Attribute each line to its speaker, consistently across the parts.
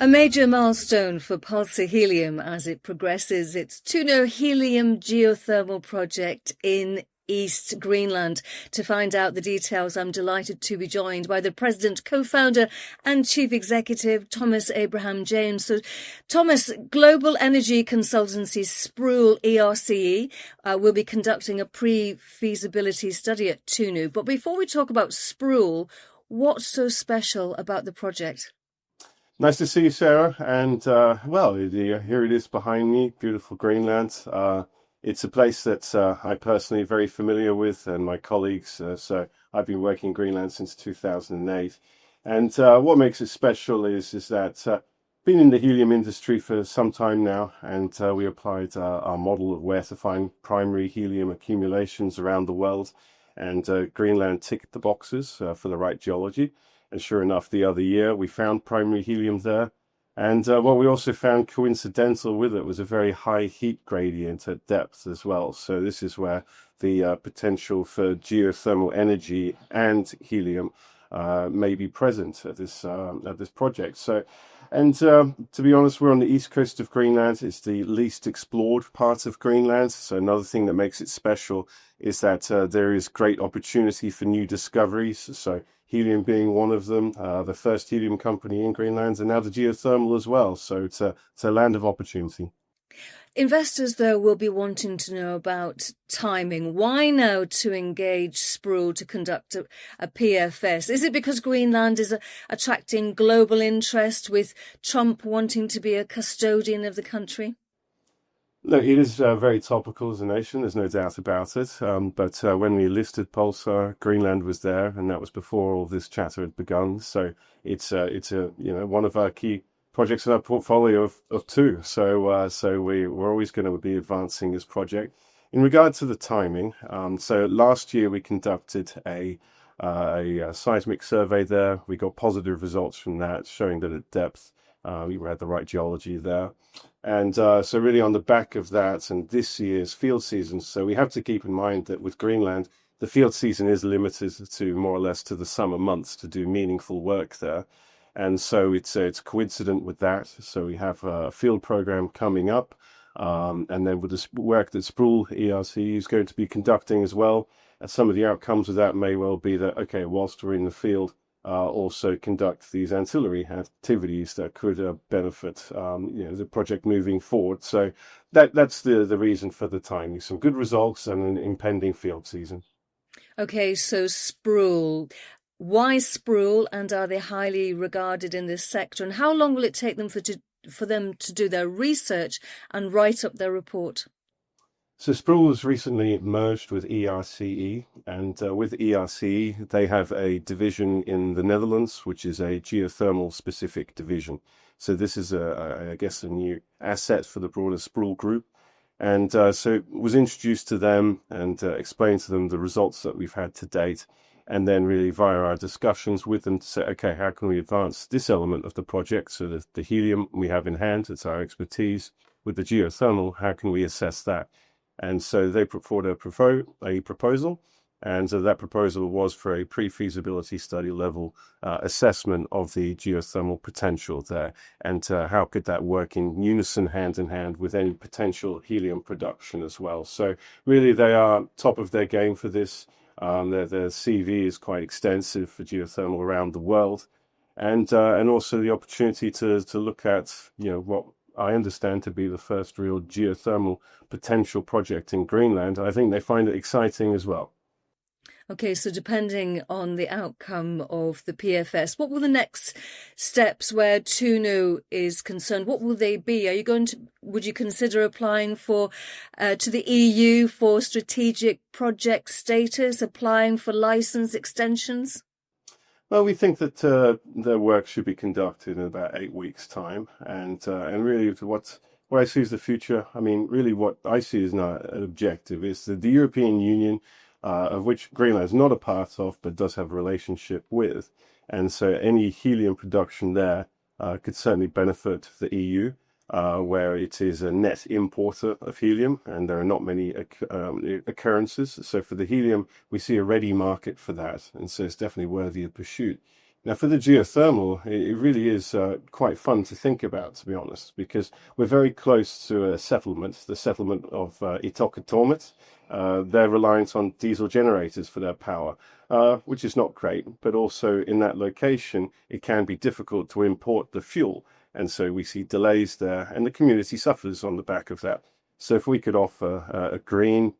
Speaker 1: A major milestone for Pulsar Helium as it progresses its Tunu helium-geothermal project in East Greenland. To find out the details, I'm delighted to be joined by the President, Co-founder and Chief Executive, Thomas Abraham James. So, Thomas, global energy consultancy Sproule-ERCE will be conducting a pre-feasibility study at Tunu. But before we talk about Sproule, what's so special about the project?
Speaker 2: Nice to see you, Sarah. And here it is behind me, beautiful Greenland. It's a place that I personally very familiar with, and my colleagues. So I've been working in Greenland since 2008. And what makes it special is that been in the helium industry for some time now, and we applied our model of where to find primary helium accumulations around the world. And Greenland ticked the boxes for the right geology. And sure enough, the other year we found primary helium there. And what we also found coincidental with it was a very high heat gradient at depth as well. So this is where the potential for geothermal energy and helium may be present at this project. So, and to be honest, we're on the east coast of Greenland. It's the least explored part of Greenland. So another thing that makes it special is that there is great opportunity for new discoveries. So helium being one of them, the first helium company in Greenland, and now the geothermal as well. So it's a land of opportunity.
Speaker 1: Investors, though, will be wanting to know about timing. Why now to engage Sproule to conduct a PFS? Is it because Greenland is attracting global interest, with Trump wanting to be a custodian of the country?
Speaker 2: Look, it is very topical as a nation, there's no doubt about it. But when we listed Pulsar, Greenland was there, and that was before all this chatter had begun. So it's one of our key projects in our portfolio of two. So we're always going to be advancing this project. In regard to the timing, so last year we conducted a seismic survey there. We got positive results from that, showing that at depth we had the right geology there. And so really on the back of that and this year's field season, so we have to keep in mind that with Greenland, the field season is limited to more or less to the summer months to do meaningful work there. And so it's coincident with that. So we have a field program coming up. And then with the work that Sproule-ERCE is going to be conducting as well, and some of the outcomes of that may well be that, okay, whilst we're in the field, also conduct these ancillary activities that could benefit the project moving forward. So that's the reason for the timing. Some good results and an impending field season.
Speaker 1: Okay, so Sproule. Why Sproule, and are they highly regarded in this sector? And how long will it take them for them to do their research and write up their report?
Speaker 2: So Sproule has recently merged with ERCE, and with ERCE, they have a division in the Netherlands, which is a geothermal specific division. So this is, I guess, a new asset for the broader Sproule group. And so it was introduced to them and explained to them the results that we've had to date. And then really via our discussions with them to say, okay, how can we advance this element of the project? So the helium we have in hand, it's our expertise. With the geothermal, how can we assess that? And so they put forward a proposal, and so that proposal was for a pre-feasibility study level assessment of the geothermal potential there, and how could that work in unison, hand in hand, with any potential helium production as well. So really they are top of their game for this. Their CV is quite extensive for geothermal around the world, and also the opportunity to look at what I understand to be the first real geothermal potential project in Greenland. I think they find it exciting as well.
Speaker 1: Okay, so depending on the outcome of the PFS, what will the next steps where Tunu is concerned? What will they be? Would you consider applying to the EU for strategic project status, applying for license extensions?
Speaker 2: Well, we think that their work should be conducted in about 8 weeks' time, and really what I see as the future. I mean, really, what I see as an objective is that the European Union, of which Greenland is not a part of, but does have a relationship with, and so any helium production there could certainly benefit the EU. Where it is a net importer of helium, and there are not many occurrences. So for the helium, we see a ready market for that, and so it's definitely worthy of pursuit. Now, for the geothermal, it really is quite fun to think about, to be honest, because we're very close to a settlement, the settlement of Itokatormit. They're reliant on diesel generators for their power, which is not great, but also in that location, it can be difficult to import the fuel. And so we see delays there, and the community suffers on the back of that. So if we could offer a green,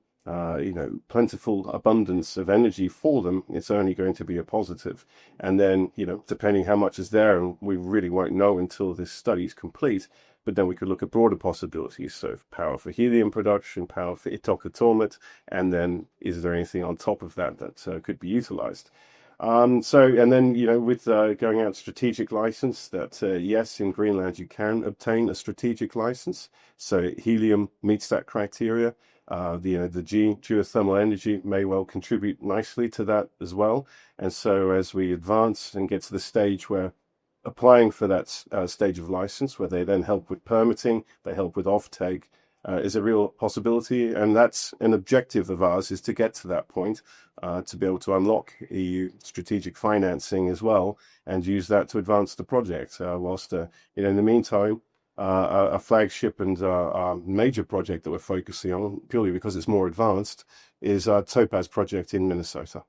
Speaker 2: plentiful abundance of energy for them, it's only going to be a positive. And then, depending how much is there, and we really won't know until this study is complete, but then we could look at broader possibilities. So power for helium production, power for Itokatormit, and then is there anything on top of that that could be utilized? And then, with going out strategic license, that yes, in Greenland you can obtain a strategic license. So helium meets that criteria. The geothermal energy may well contribute nicely to that as well. And so as we advance and get to the stage where applying for that stage of license, where they then help with permitting, they help with offtake, is a real possibility. And that's an objective of ours, is to get to that point, to be able to unlock EU strategic financing as well, and use that to advance the project. Whilst, in the meantime, a flagship and our major project that we're focusing on, purely because it's more advanced, is our Topaz Project in Minnesota.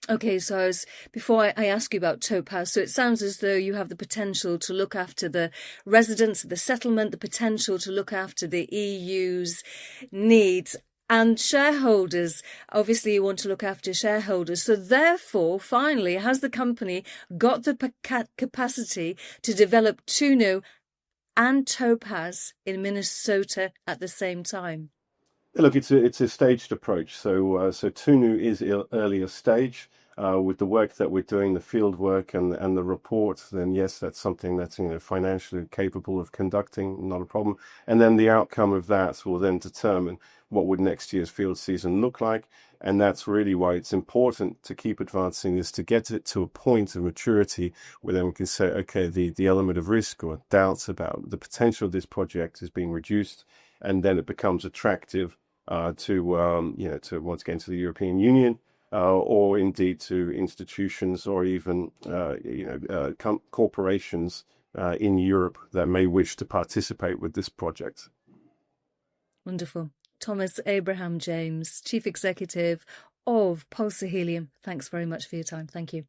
Speaker 1: Okay, so before I ask you about Topaz, so it sounds as though you have the potential to look after the residents of the settlement, the potential to look after the EU's needs, and shareholders. Obviously, you want to look after shareholders. So therefore, finally, has the company got the capacity to develop Tunu and Topaz in Minnesota at the same time?
Speaker 2: Look, it's a staged approach. So Tunu is earlier stage. With the work that we're doing, the field work and the report, then yes, that's something that's financially capable of conducting, not a problem. And then the outcome of that will then determine what would next year's field season look like. And that's really why it's important to keep advancing this, to get it to a point of maturity where then we can say, okay, the element of risk or doubts about the potential of this project is being reduced, and then it becomes attractive to once again to the European Union, or indeed to institutions or even corporations in Europe that may wish to participate with this project.
Speaker 1: Wonderful. Thomas Abraham James, Chief Executive of Pulsar Helium. Thanks very much for your time. Thank you.